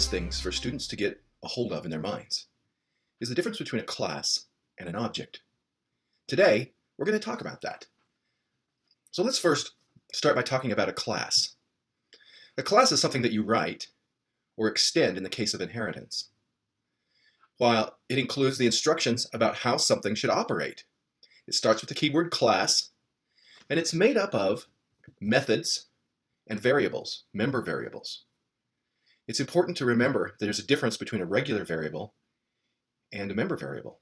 hardest things for students to get a hold of in their minds is the difference between a class and an object. Today, we're going to talk about that. So let's first start by talking about a class. A class is something that you write or extend in the case of inheritance, while it includes the instructions about how something should operate. It starts with the keyword class, and it's made up of methods and variables, member variables. It's important to remember that there's a difference between a regular variable and a member variable.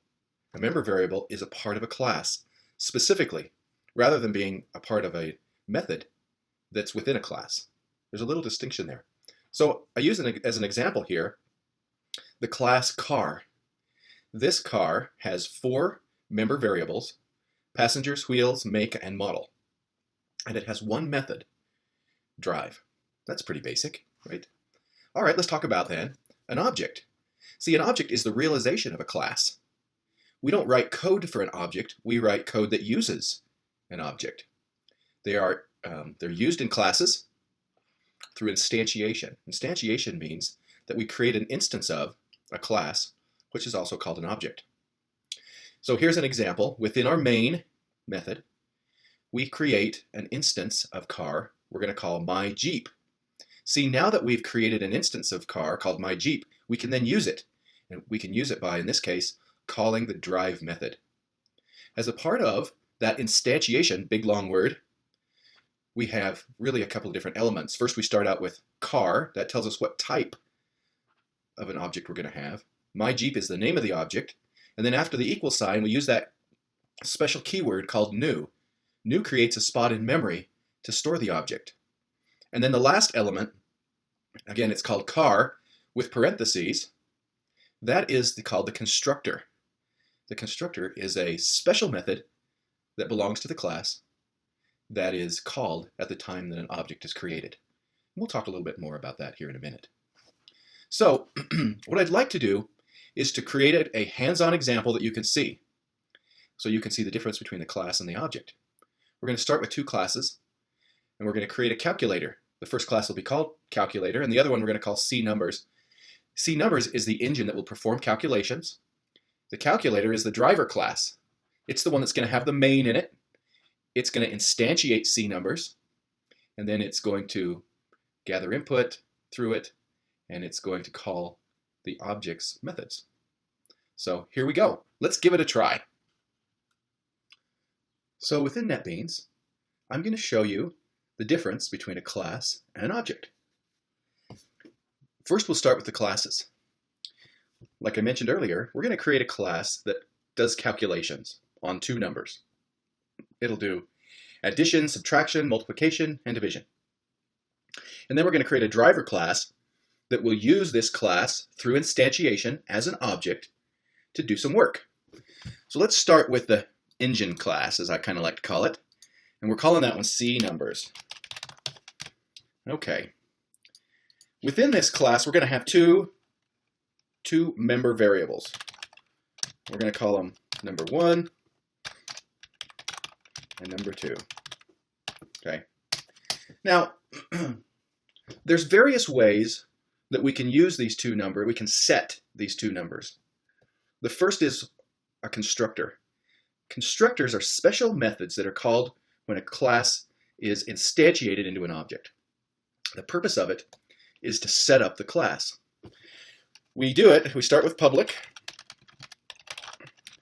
A member variable is a part of a class specifically, rather than being a part of a method that's within a class. There's a little distinction there. So I use it as an example here, the class car. This car has 4 member variables: passengers, wheels, make, and model. And it has one method, drive. That's pretty basic, right? All right, let's talk about then an object. See, an object is the realization of a class. We don't write code for an object, we write code that uses an object. They're used in classes through instantiation. Instantiation means that we create an instance of a class, which is also called an object. So here's an example. Within our main method, we create an instance of car we're going to call my Jeep. See, now that we've created an instance of car called my Jeep, we can then use it. And we can use it by, in this case, calling the drive method. As a part of that instantiation, big long word, we have really a couple of different elements. First, we start out with car. That tells us what type of an object we're going to have. My Jeep is the name of the object. And then after the equal sign, we use that special keyword called new. New creates a spot in memory to store the object. And then the last element, again, it's called car with parentheses. That is called the constructor. The constructor is a special method that belongs to the class that is called at the time that an object is created. We'll talk a little bit more about that here in a minute. So what I'd like to do is to create a hands-on example that you can see. So you can see the difference between the class and the object. We're going to start with 2 classes, and we're going to create a calculator. The first class will be called calculator, and the other one we're going to call CNumbers. CNumbers is the engine that will perform calculations. The calculator is the driver class. It's the one that's going to have the main in it. It's going to instantiate CNumbers, and then it's going to gather input through it, and it's going to call the object's methods. So here we go. Let's give it a try. So within NetBeans, I'm going to show you the difference between a class and an object. First, we'll start with the classes. Like I mentioned earlier, we're going to create a class that does calculations on 2 numbers. It'll do addition, subtraction, multiplication, and division. And then we're going to create a driver class that will use this class through instantiation as an object to do some work. So let's start with the engine class, as I kind of like to call it. And we're calling that one CNumbers. Okay. Within this class, we're going to have two member variables. We're going to call them number 1 and number 2. Okay. Now, there's various ways that we can use these 2 numbers. We can set these 2 numbers. The first is a constructor. Constructors are special methods that are called when a class is instantiated into an object. The purpose of it is to set up the class. We start with public.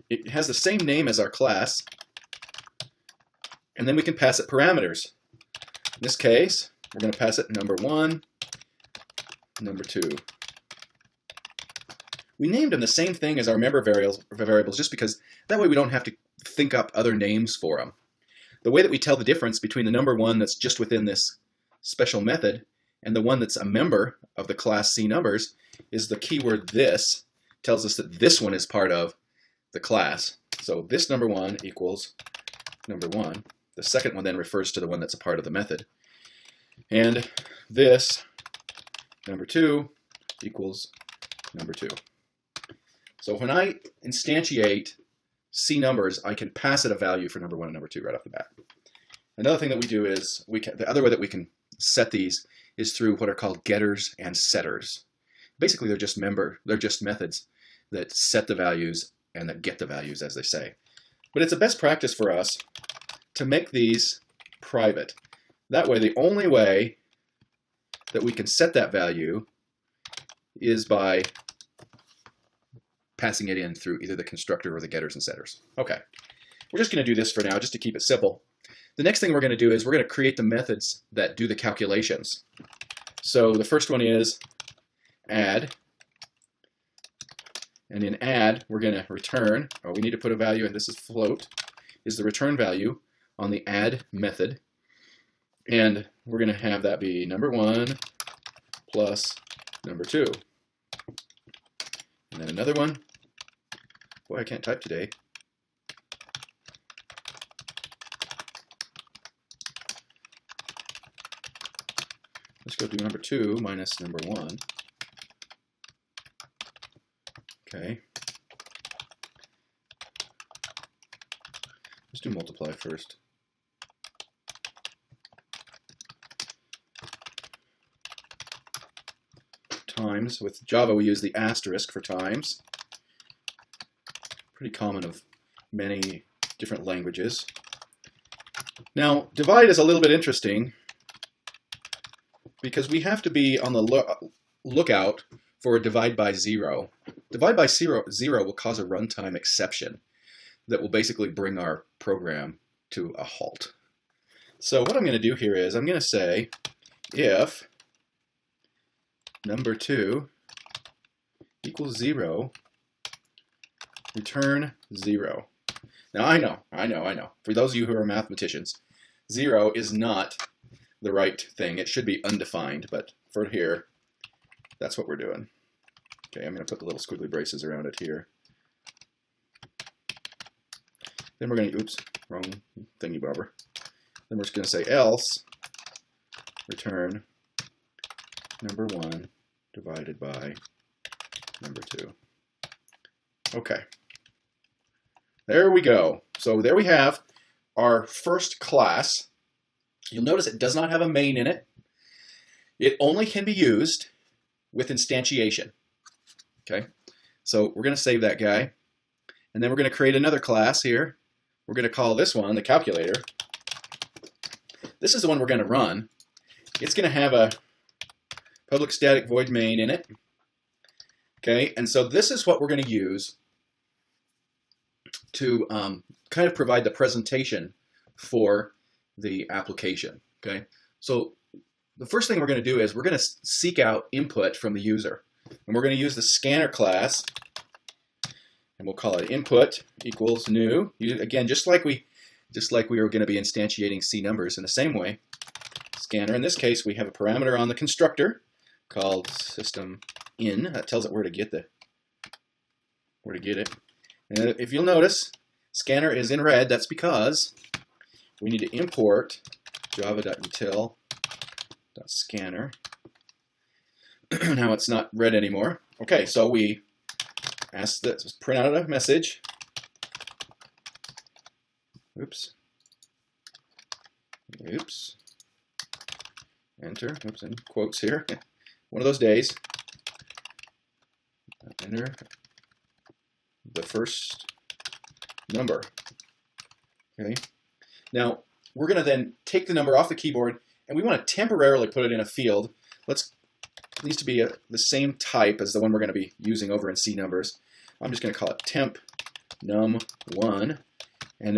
It has the same name as our class, and then we can pass it parameters. In this case, we're going to pass it number 1, number 2. We named them the same thing as our member variables just because that way we don't have to think up other names for them. The way that we tell the difference between the number 1 that's just within this special method and the one that's a member of the class CNumbers is the keyword this tells us that this one is part of the class. So this number 1 equals number 1. The second one then refers to the one that's a part of the method. And this number 2 equals number 2. So when I instantiate CNumbers, I can pass it a value for number 1 and number 2 right off the bat. Another thing that we do is, the other way that we can set these is through what are called getters and setters. Basically, they're just methods that set the values and that get the values, as they say. But it's a best practice for us to make these private. That way, the only way that we can set that value is by passing it in through either the constructor or the getters and setters. Okay, we're just going to do this for now, just to keep it simple. The next thing we're going to do is we're going to create the methods that do the calculations. So the first one is add. And in add, we're going to return, we need to put a value, and this is float, is the return value on the add method. And we're going to have that be number 1 plus number 2. And then another one. Boy, I can't type today. Let's go do number 2 minus number 1. Okay. Let's do multiply first. Times. With Java, we use the asterisk for times. Pretty common of many different languages. Now, divide is a little bit interesting because we have to be on the lookout for a divide by 0. Divide by 0 will cause a runtime exception that will basically bring our program to a halt. So what I'm going to do here is I'm going to say if number 2 equals 0, return 0. Now I know. For those of you who are mathematicians, 0 is not the right thing. It should be undefined, but for here, that's what we're doing. Okay, I'm going to put the little squiggly braces around it here. Then we're going to, oops, wrong thingy bobber. Then we're just going to say else return number 1 divided by number 2. Okay. There we go. So there we have our first class. You'll notice it does not have a main in it. It only can be used with instantiation. Okay, so we're going to save that guy. And then we're going to create another class here. We're going to call this one the calculator. This is the one we're going to run. It's going to have a public static void main in it. Okay, and so this is what we're going to use to kind of provide the presentation for the application. Okay, so the first thing we're going to do is we're going to seek out input from the user. And we're going to use the scanner class, and we'll call it input equals new. Again, just like we were going to be instantiating C numbers in the same way. Scanner, in this case, we have a parameter on the constructor called system in. That tells it where to get it. And if you'll notice, scanner is in red. That's because we need to import java.util.scanner. Now it's not red anymore. Okay, so we ask this, print out a message. Oops. Enter. Oops, in quotes here. One of those days. Enter the first number. Okay. Now we're going to then take the number off the keyboard, and we want to temporarily put it in a field. It needs to be the same type as the one we're going to be using over in C numbers. I'm just going to call it temp num1, and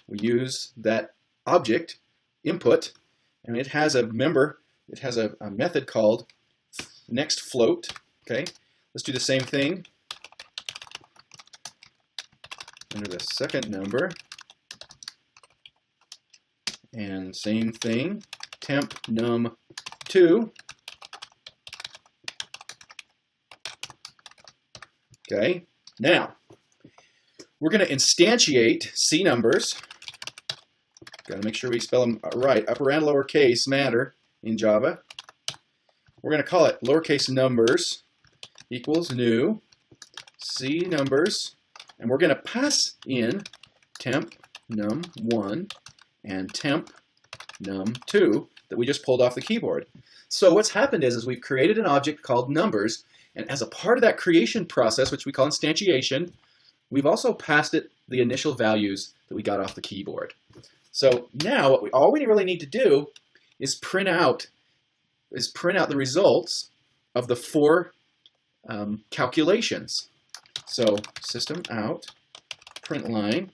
we use that object input, and it has a member. It has a method called next float. Okay, let's do the same thing. Enter the second number, and same thing, temp num2. Okay, now we're going to instantiate C numbers. Got to make sure we spell them right. Upper and lower case matter in Java. We're going to call it lowercase numbers equals new C numbers, and we're going to pass in temp num1 and temp num2 that we just pulled off the keyboard. So what's happened is we've created an object called numbers, and as a part of that creation process, which we call instantiation, we've also passed it the initial values that we got off the keyboard. So now all we really need to do is print out the results of the 4 calculations. So system out, print line.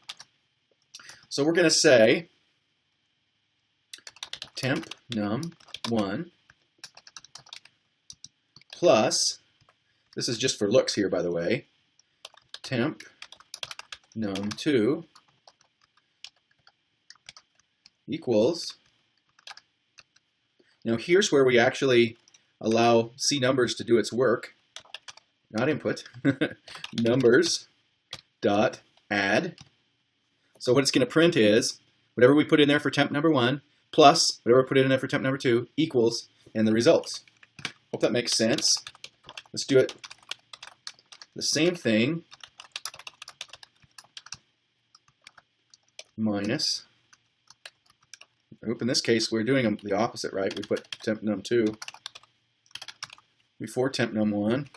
So we're going to say temp num1 plus, this is just for looks here, by the way, temp num2 equals, now here's where we actually allow CNumbers to do its work, not input, numbers dot add. So what it's going to print is whatever we put in there for temp number 1 plus whatever we put in there for temp number 2 equals, and the results. Hope that makes sense. Let's do it the same thing minus, in this case we're doing them the opposite, right? We put temp num2 before temp num1.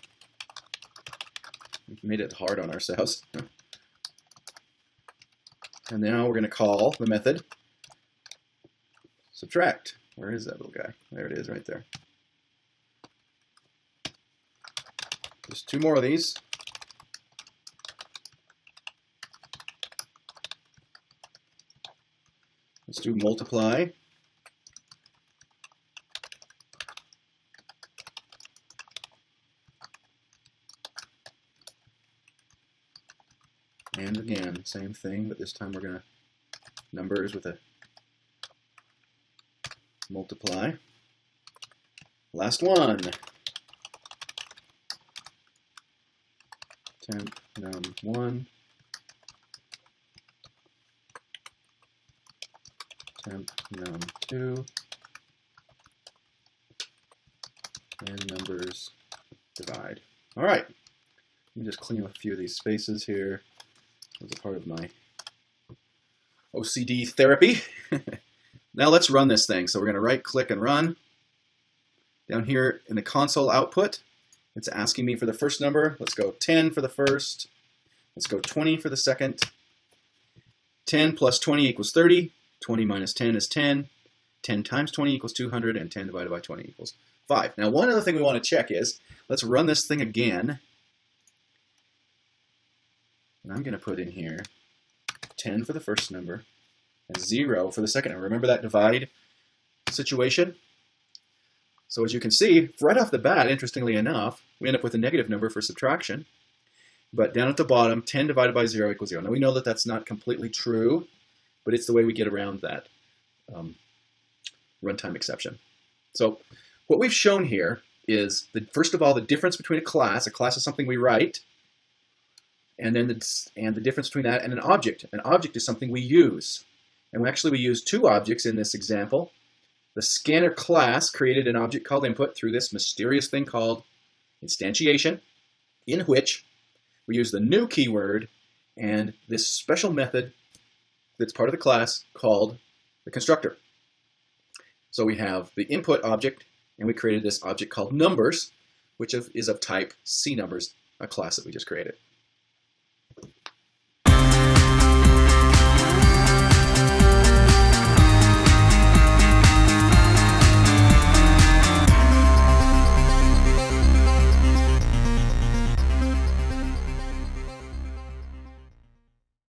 We've made it hard on ourselves. And now we're going to call the method subtract. Where is that little guy? There it is, right there. Just 2 more of these. Let's do multiply. And again, same thing, but this time we're going to numbers with a multiply. Last one. Temp num1 temp num2 and numbers divide. All right, let me just clean up a few of these spaces here as a part of my OCD therapy. Now let's run this thing. So we're going to right click and run. Down here in the console output, it's asking me for the first number. Let's go 10 for the first. Let's go 20 for the second. 10 plus 20 equals 30. 20 minus 10 is 10. 10 times 20 equals 200, and 10 divided by 20 equals 5. Now, one other thing we want to check is, let's run this thing again. And I'm going to put in here 10 for the first number and 0 for the second number. Remember that divide situation? So as you can see, right off the bat, interestingly enough, we end up with a negative number for subtraction. But down at the bottom, 10 divided by 0 equals 0. Now we know that that's not completely true, but it's the way we get around that runtime exception. So what we've shown here is, first of all, the difference between a class. A class is something we write, and then the difference between that and an object. An object is something we use. And we use 2 objects in this example. The scanner class created an object called input through this mysterious thing called instantiation, in which we use the new keyword and this special method that's part of the class called the constructor. So we have the input object, and we created this object called numbers, which is of type CNumbers, a class that we just created.